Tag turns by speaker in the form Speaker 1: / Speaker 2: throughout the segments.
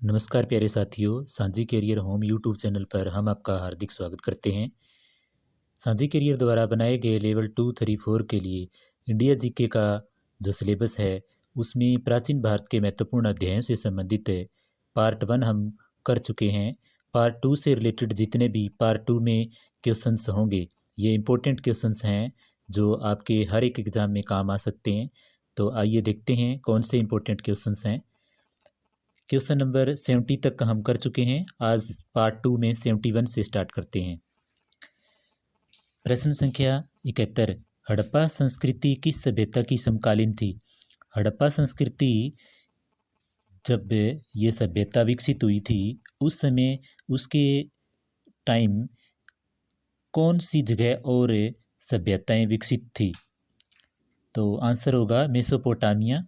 Speaker 1: नमस्कार प्यारे साथियों, साझी करियर होम यूट्यूब चैनल पर हम आपका हार्दिक स्वागत करते हैं। साझी करियर द्वारा बनाए गए लेवल 2, 3, 4 के लिए इंडिया जीके का जो सिलेबस है उसमें प्राचीन भारत के महत्वपूर्ण अध्यायों से संबंधित पार्ट 1 हम कर चुके हैं। पार्ट 2 से रिलेटेड जितने भी पार्ट 2 में क्वेश्चंस होंगे ये इम्पोर्टेंट क्वेश्चंस हैं जो आपके हर एक एग्ज़ाम में काम आ सकते हैं। तो आइए देखते हैं कौन से इम्पोर्टेंट क्वेश्चंस हैं। क्वेश्चन नंबर 70 तक हम कर चुके हैं। आज पार्ट 2 में 71 से स्टार्ट करते हैं। प्रश्न संख्या 71, हड़प्पा संस्कृति किस सभ्यता की समकालीन थी? हड़प्पा संस्कृति जब ये सभ्यता विकसित हुई थी उस समय उसके टाइम कौन सी जगह और सभ्यताएं विकसित थी? तो आंसर होगा मेसोपोटामिया,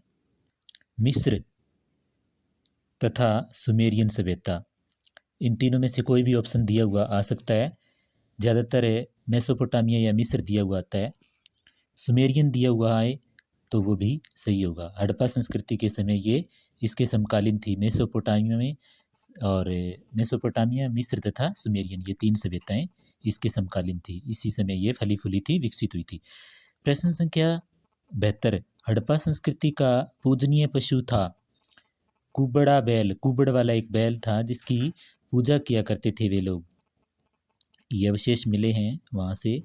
Speaker 1: मिस्र तथा सुमेरियन सभ्यता। इन तीनों में से कोई भी ऑप्शन दिया हुआ आ सकता है। ज़्यादातर मेसोपोटामिया या मिस्र दिया हुआ आता है। सुमेरियन दिया हुआ है तो वो भी सही होगा। हड़प्पा संस्कृति के समय ये इसके समकालीन थी। मेसोपोटामिया में और मेसोपोटामिया, मिस्र तथा सुमेरियन ये तीन सभ्यताएं इसके समकालीन थी। इसी समय ये फली फूली थी, विकसित हुई थी। प्रश्न संख्या 72, हड़प्पा संस्कृति का पूजनीय पशु था? कुबड़ा बैल, कुबड़ वाला एक बैल था जिसकी पूजा किया करते थे वे लोग। ये अवशेष मिले हैं वहाँ से,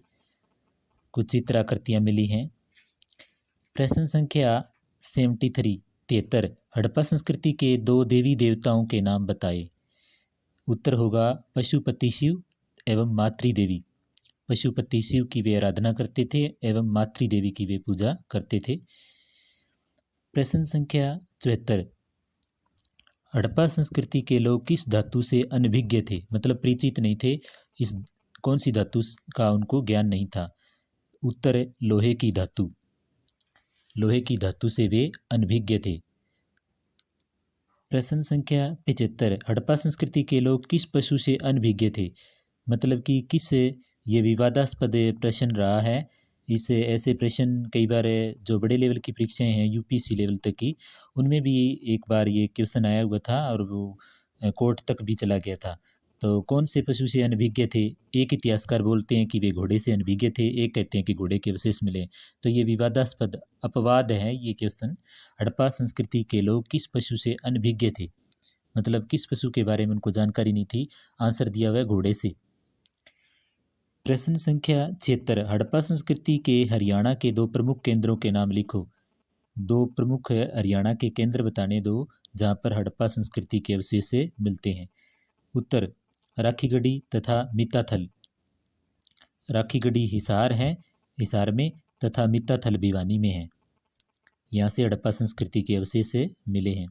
Speaker 1: कुछ चित्राकृतियाँ मिली हैं। प्रश्न संख्या 73, हड़प्पा संस्कृति के 2 देवी देवताओं के नाम बताए। उत्तर होगा पशुपति शिव एवं मातृ देवी। पशुपति शिव की वे आराधना करते थे एवं मातृ देवी की वे पूजा करते थे। प्रश्न संख्या 74, हड़प्पा संस्कृति के लोग किस धातु से अनभिज्ञ थे? मतलब परिचित नहीं थे, इस कौन सी धातु का उनको ज्ञान नहीं था? उत्तर है लोहे की धातु। लोहे की धातु से वे अनभिज्ञ थे। प्रश्न संख्या 75, हड़प्पा संस्कृति के लोग किस पशु से अनभिज्ञ थे? मतलब कि किस ये विवादास्पद प्रश्न रहा है। इस ऐसे प्रश्न कई बार जो बड़े लेवल की परीक्षाएं हैं यूपीसी लेवल तक की, उनमें भी एक बार ये क्वेश्चन आया हुआ था और वो कोर्ट तक भी चला गया था। तो कौन से पशु से अनभिज्ञ थे? एक इतिहासकार बोलते हैं कि वे घोड़े से अनभिज्ञ थे, एक कहते हैं कि घोड़े के अवशेष मिले। तो ये विवादास्पद अपवाद है ये क्वेश्चन। हड़प्पा संस्कृति के लोग किस पशु से अनभिज्ञ थे? मतलब किस पशु के बारे में उनको जानकारी नहीं थी? आंसर दिया हुआ है घोड़े से। प्रश्न संख्या 76, हड़प्पा संस्कृति के हरियाणा के 2 प्रमुख केंद्रों के नाम लिखो। 2 प्रमुख हरियाणा के केंद्र बताने दो जहाँ पर हड़प्पा संस्कृति के अवशेष मिलते हैं। उत्तर राखीगढ़ी तथा मित्ताथल। राखीगढ़ी हिसार है, हिसार में, तथा मित्ताथल भिवानी में है। यहाँ से हड़प्पा संस्कृति के अवशेष मिले हैं।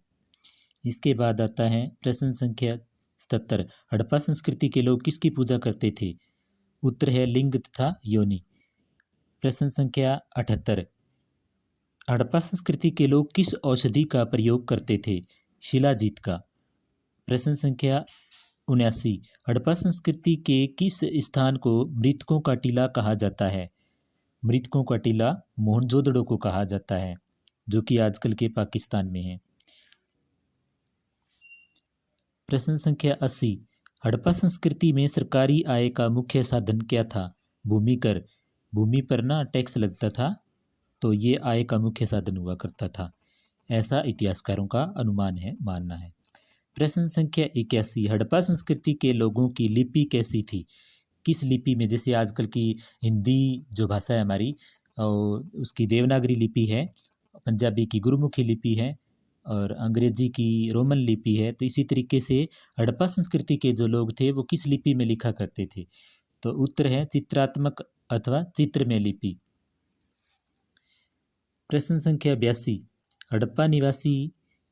Speaker 1: इसके बाद आता है प्रश्न संख्या 77, हड़प्पा संस्कृति के लोग किसकी पूजा करते थे? उत्तर है लिंग तथा योनि। प्रश्न संख्या 78, हड़प्पा संस्कृति के लोग किस औषधि का प्रयोग करते थे? शिलाजीत का। प्रश्न संख्या 79, हड़प्पा संस्कृति के किस स्थान को मृतकों का टीला कहा जाता है? मृतकों का टीला मोहनजोदड़ो को कहा जाता है, जो कि आजकल के पाकिस्तान में है। प्रश्न संख्या 80, हड़प्पा संस्कृति में सरकारी आय का मुख्य साधन क्या था? भूमि कर। भूमि पर ना टैक्स लगता था, तो ये आय का मुख्य साधन हुआ करता था, ऐसा इतिहासकारों का अनुमान है, मानना है। प्रश्न संख्या 81, हड़प्पा संस्कृति के लोगों की लिपि कैसी थी? किस लिपि में? जैसे आजकल की हिंदी जो भाषा है हमारी, और उसकी देवनागरी लिपि है, पंजाबी की गुरुमुखी लिपि है और अंग्रेजी की रोमन लिपि है। तो इसी तरीके से हड़प्पा संस्कृति के जो लोग थे वो किस लिपि में लिखा करते थे? तो उत्तर है चित्रात्मक अथवा चित्रमय लिपि। प्रश्न संख्या 82, हड़प्पा निवासी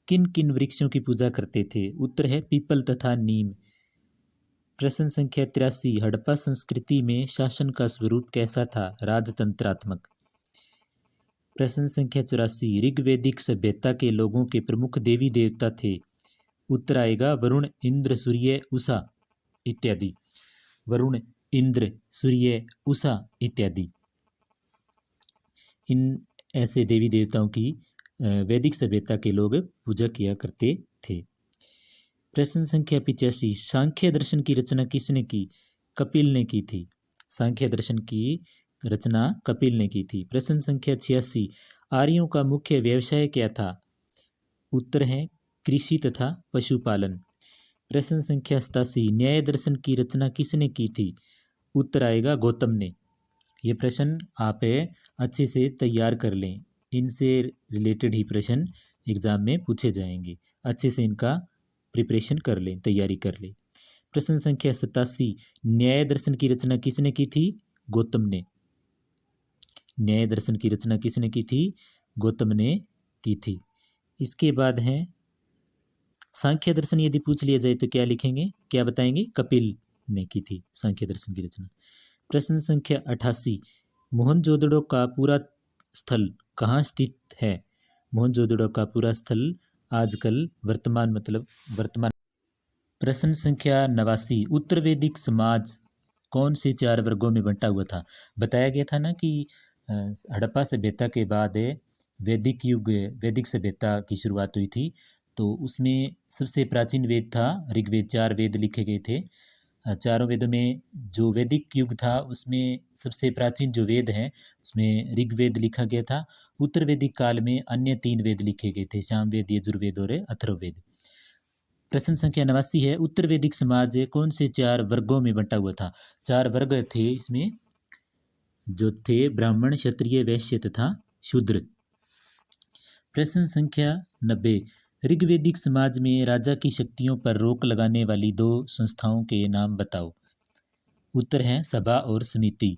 Speaker 1: किन किन वृक्षों की पूजा करते थे? उत्तर है पीपल तथा नीम। प्रश्न संख्या 83, हड़प्पा संस्कृति में शासन का स्वरूप कैसा था? राजतंत्रात्मक। प्रश्न संख्या 84, ऋग्वैदिक सभ्यता के लोगों के प्रमुख देवी देवता थे? उत्तर आएगा वरुण, इंद्र, सूर्य, उषा इत्यादि। वरुण, इंद्र, सूर्य, उषा इत्यादि, इन ऐसे देवी देवताओं की वैदिक सभ्यता के लोग पूजा किया करते थे। प्रश्न संख्या 85, सांख्य दर्शन की रचना किसने की? कपिल ने की थी। सांख्य दर्शन की रचना कपिल ने की थी। प्रश्न संख्या 86, आर्यों का मुख्य व्यवसाय क्या था? उत्तर है कृषि तथा पशुपालन। प्रश्न संख्या 87, न्याय दर्शन की रचना किसने की थी? उत्तर आएगा गौतम ने। ये प्रश्न आप अच्छे से तैयार कर लें, इनसे रिलेटेड ही प्रश्न एग्जाम में पूछे जाएंगे। अच्छे से इनका प्रिपरेशन कर लें, तैयारी कर लें। प्रश्न संख्या 87, न्याय दर्शन की रचना किसने की थी? गौतम ने। न्याय दर्शन की रचना किसने की थी? गौतम ने की थी। इसके बाद है सांख्य दर्शन। यदि पूछ लिया जाए तो क्या लिखेंगे, क्या बताएंगे? कपिल ने की थी सांख्य दर्शन की रचना। प्रश्न संख्या 88, मोहनजोदड़ो का पूरा स्थल कहाँ स्थित है? मोहनजोदड़ो का पूरा स्थल आजकल वर्तमान वर्तमान। प्रश्न संख्या 89, उत्तर वैदिक समाज कौन से 4 वर्गों में बंटा हुआ था? बताया गया था ना कि हड़प्पा सभ्यता के बाद वैदिक युग, वैदिक सभ्यता की शुरुआत हुई थी। तो उसमें सबसे प्राचीन वेद था ऋग्वेद। 4 वेद लिखे गए थे। चारों वेदों में जो वैदिक युग था उसमें सबसे प्राचीन जो वेद हैं उसमें ऋग्वेद लिखा गया था। उत्तर वैदिक काल में अन्य 3 वेद लिखे गए थे, सामवेद, यजुर्वेद और अथर्ववेद। प्रश्न संख्या 89 है, उत्तर वैदिक समाज कौन से 4 वर्गों में बंटा हुआ था? 4 वर्ग थे इसमें, जो थे ब्राह्मण, क्षत्रिय, वैश्य तथा शूद्र। प्रश्न संख्या 90, ऋग्वैदिक समाज में राजा की शक्तियों पर रोक लगाने वाली 2 संस्थाओं के नाम बताओ। उत्तर है सभा और समिति।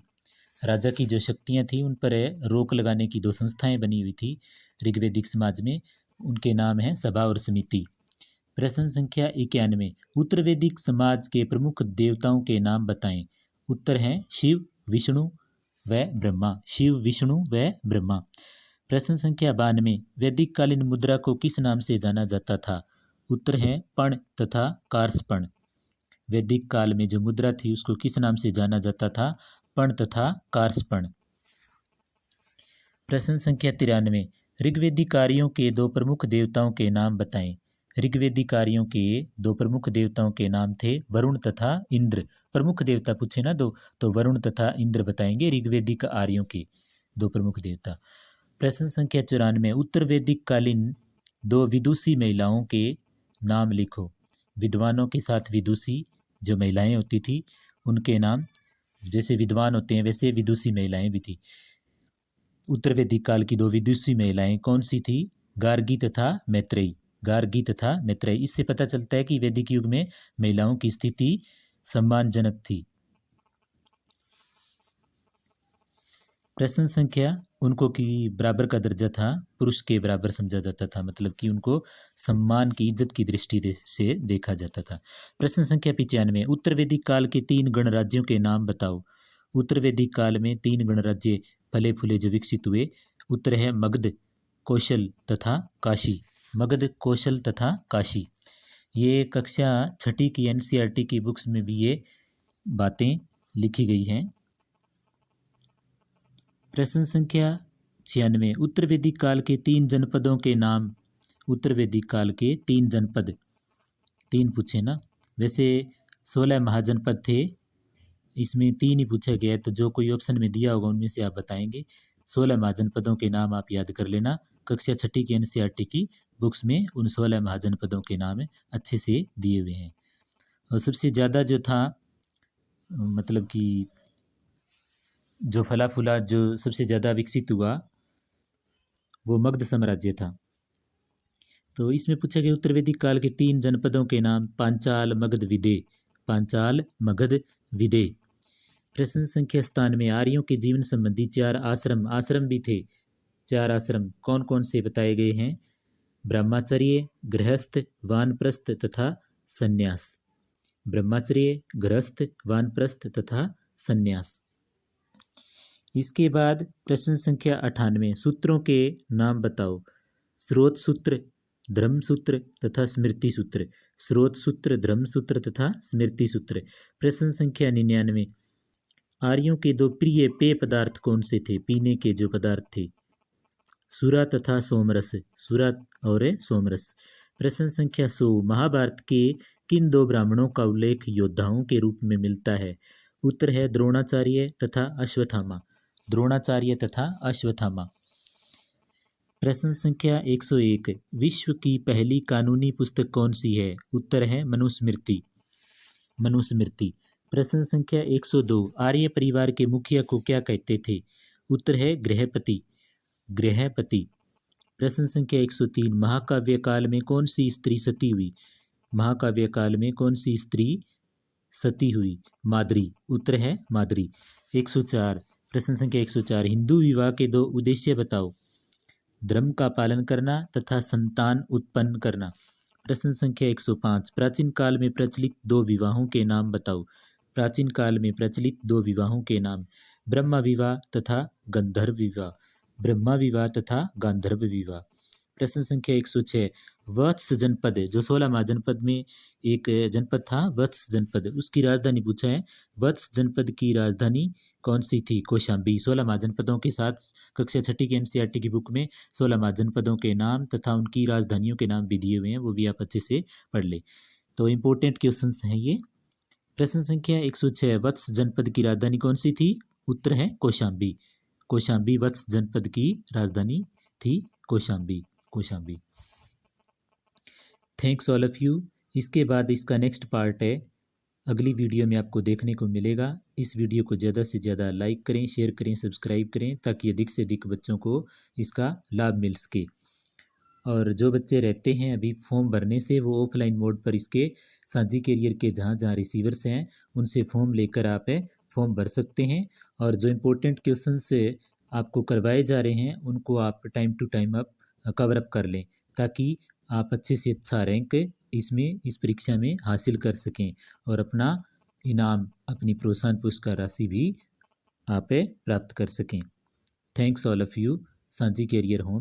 Speaker 1: राजा की जो शक्तियां थी उन पर रोक लगाने की 2 संस्थाएं बनी हुई थी ऋग्वैदिक समाज में, उनके नाम हैं सभा और समिति। प्रश्न संख्या 91, उत्तर वैदिक समाज के प्रमुख देवताओं के नाम बताएं। उत्तर हैं शिव, विष्णु व ब्रह्मा। शिव, विष्णु व ब्रह्मा। प्रश्न संख्या 92, वैदिक कालीन मुद्रा को किस नाम से जाना जाता था? उत्तर है पण तथा कार्सपण। वैदिक काल में जो मुद्रा थी उसको किस नाम से जाना जाता था? पण तथा कार्सपण। प्रश्न संख्या 93, ऋग्वैदिक कार्यों के 2 प्रमुख देवताओं के नाम बताएं। ऋग्वैदिक कार्यों के 2 प्रमुख देवताओं के नाम थे वरुण तथा इंद्र। प्रमुख देवता पूछे ना 2, तो वरुण तथा इंद्र बताएंगे ऋग्वैदिक आर्यों के 2 प्रमुख देवता। प्रश्न संख्या 94, उत्तर वैदिक कालीन 2 विदुषी महिलाओं के नाम लिखो। विद्वानों के साथ विदुषी जो महिलाएं होती थी उनके नाम, जैसे विद्वान होते हैं वैसे विदुषी महिलाएं भी थी। उत्तर वैदिक काल की 2 विदुषी महिलाएं कौन सी थी? गार्गी तथा मैत्रेयी। गार्गी तथा मैत्रेयी। इससे पता चलता है कि वैदिक युग में महिलाओं की स्थिति सम्मानजनक थी। प्रश्न संख्या, उनको की बराबर का दर्जा था, पुरुष के बराबर समझा जाता था, मतलब कि उनको सम्मान की, इज्जत की दृष्टि से देखा जाता था। प्रश्न संख्या 95, उत्तर वैदिक काल के 3 गणराज्यों के नाम बताओ। उत्तर वैदिक काल में 3 गणराज्य फले फूले जो विकसित हुए। उत्तर है मगध, कौशल तथा काशी। मगध, कौशल तथा काशी। ये कक्षा 6ठी की एनसीईआरटी की बुक्स में भी ये बातें लिखी गई हैं। प्रश्न संख्या 96, उत्तर वैदिक काल के 3 जनपदों के नाम। उत्तर वैदिक काल के 3 जनपद, 3 पूछे ना, वैसे 16 महाजनपद थे, इसमें 3 ही पूछा गया, तो जो कोई ऑप्शन में दिया होगा उनमें से आप बताएंगे। 16 महाजनपदों के नाम आप याद कर लेना। कक्षा 6ठी की एनसीईआरटी की बुक्स में उन 16 महाजनपदों के नाम अच्छे से दिए हुए हैं। और सबसे ज़्यादा जो था, मतलब कि जो फला फूला जो सबसे ज़्यादा विकसित हुआ वो मगध साम्राज्य था। तो इसमें पूछा गया उत्तर वैदिक काल के 3 जनपदों के नाम। पांचाल, मगध, विदेह। पांचाल, मगध, विदेह। प्रश्न संख्या 97, आर्यों के जीवन संबंधी 4 आश्रम, आश्रम भी थे 4 आश्रम, कौन कौन से बताए गए हैं? ब्रह्मचर्य, गृहस्थ, वानप्रस्थ तथा संन्यास। ब्रह्मचर्य, गृहस्थ, वानप्रस्थ तथा संन्यास। इसके बाद प्रश्न संख्या 98, सूत्रों के नाम बताओ। स्रोत सूत्र, धर्म सूत्र तथा स्मृति सूत्र। स्रोत सूत्र, धर्म सूत्र तथा स्मृति सूत्र। प्रश्न संख्या 99, आर्यों के 2 प्रिय पेय पदार्थ कौन से थे? पीने के जो पदार्थ थे, सुरा तथा सोमरस। सुरा और सोमरस। प्रश्न संख्या 100 महाभारत के किन दो ब्राह्मणों का उल्लेख योद्धाओं के रूप में मिलता है? उत्तर है द्रोणाचार्य तथा अश्वत्थामा। द्रोणाचार्य तथा अश्वत्थामा। प्रश्न संख्या 101 विश्व की पहली कानूनी पुस्तक कौन सी है? उत्तर है मनुस्मृति। मनुस्मृति। प्रश्न संख्या 102 आर्य परिवार के मुखिया को क्या कहते थे? उत्तर है गृहपति। गृहपति। प्रश्न संख्या 103 महाकाव्य काल में कौन सी स्त्री सती हुई? महाकाव्य काल में कौन सी स्त्री सती हुई? माद्री। उत्तर है माद्री। 104 प्रश्न संख्या 104 हिंदू विवाह के दो उद्देश्य बताओ। धर्म का पालन करना तथा संतान उत्पन्न करना। प्रश्न संख्या 105 प्राचीन काल में प्रचलित दो विवाहों के नाम बताओ। प्राचीन काल में प्रचलित दो विवाहों के नाम ब्रह्म विवाह तथा गंधर्व विवाह। ब्रह्मा विवाह तथा गांधर्व विवाह। प्रश्न संख्या 106 वत्स जनपद जो 16वां जनपद में एक जनपद था वत्स जनपद उसकी राजधानी पूछा है। वत्स जनपद की राजधानी कौन सी थी? कौशाम्बी। 16वां जनपदों के साथ कक्षा 6 की एनसीईआरटी की बुक में 16वां जनपदों के नाम तथा उनकी राजधानियों के नाम भी दिए हुए हैं, वो भी आप अच्छे से पढ़ ले। तो इम्पोर्टेंट क्वेश्चन हैं ये। प्रश्न संख्या 106 वत्स जनपद की राजधानी कौन सी थी? उत्तर है कौशाम्बी। कौशाम्बी वत्स जनपद की राजधानी थी Kaushambi. Kaushambi. Thanks all of you. इसके बाद इसका नेक्स्ट पार्ट है अगली वीडियो में आपको देखने को मिलेगा। इस वीडियो को ज़्यादा से ज़्यादा लाइक करें, शेयर करें, सब्सक्राइब करें ताकि अधिक से अधिक बच्चों को इसका लाभ मिल सके। और जो बच्चे रहते हैं अभी फॉर्म भरने से वो ऑफलाइन मोड पर इसके साझी कैरियर के जहाँ जहाँ रिसीवर्स हैं उनसे फॉर्म लेकर आप फॉर्म भर सकते हैं। और जो इम्पोर्टेंट क्वेश्चन से आपको करवाए जा रहे हैं उनको आप टाइम टू टाइम आप कवर अप कर लें ताकि आप अच्छे से अच्छा रैंक इसमें इस परीक्षा में हासिल कर सकें और अपना इनाम अपनी प्रोत्साहन पुरस्कार राशि भी आप प्राप्त कर सकें। Thanks all of you. साझी कैरियर होम।